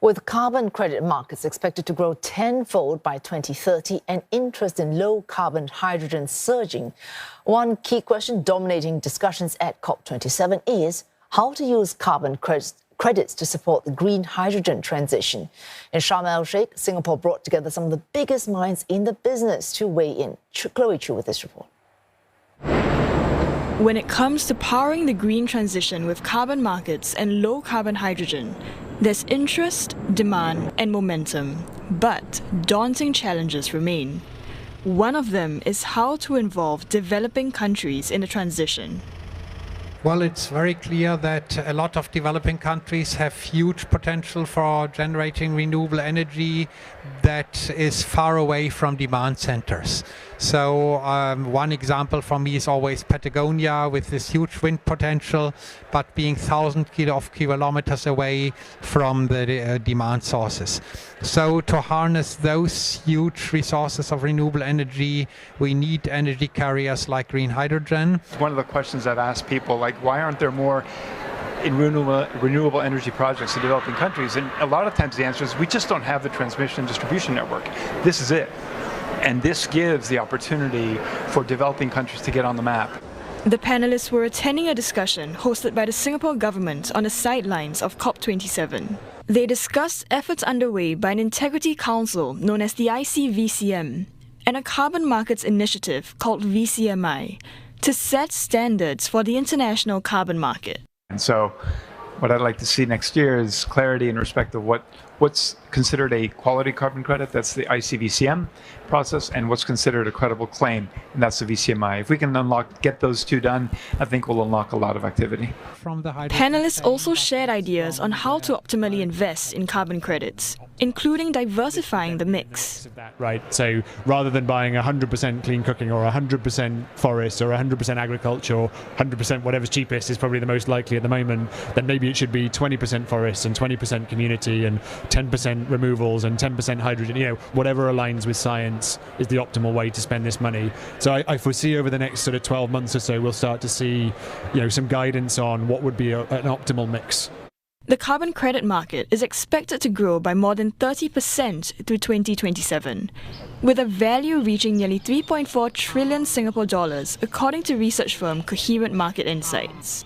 With carbon credit markets expected to grow tenfold by 2030 and interest in low-carbon hydrogen surging, one key question dominating discussions at COP27 is how to use carbon credits to support the green hydrogen transition. In Sharm el-Sheikh, Singapore brought together some of the biggest minds in the business to weigh in. Chloe Chu with this report. When it comes to powering the green transition with carbon markets and low-carbon hydrogen, there's interest, demand, and momentum, but daunting challenges remain. One of them is how to involve developing countries in the transition. Well, it's very clear that a lot of developing countries have huge potential for generating renewable energy that is far away from demand centers. So one example for me is always Patagonia with this huge wind potential, but being thousands of kilometers away from the demand sources. So to harness those huge resources of renewable energy, we need energy carriers like green hydrogen. One of the questions I've asked people, like, why aren't there more in renewable energy projects in developing countries? And a lot of times the answer is we just don't have the transmission and distribution network. This is it. And this gives the opportunity for developing countries to get on the map. The panelists were attending a discussion hosted by the Singapore government on the sidelines of COP27. They discussed efforts underway by an integrity council known as the ICVCM and a carbon markets initiative called VCMI to set standards for the international carbon market. And so what I'd like to see next year is clarity in respect of what's considered a quality carbon credit, that's the ICVCM process, and what's considered a credible claim, and that's the VCMI. If we can get those two done, I think we'll unlock a lot of activity. Panelists also shared ideas on how to optimally invest in carbon credits, including diversifying the mix. Right, so rather than buying 100% clean cooking or 100% forest or 100% agriculture or 100% whatever's cheapest is probably the most likely at the moment, then maybe it should be 20% forest and 20% community and 10% removals and 10% hydrogen, whatever aligns with science is the optimal way to spend this money. So I foresee over the next sort of 12 months or so, we'll start to see, some guidance on what would be an optimal mix. The carbon credit market is expected to grow by more than 30% through 2027, with a value reaching nearly 3.4 trillion Singapore dollars, according to research firm Coherent Market Insights.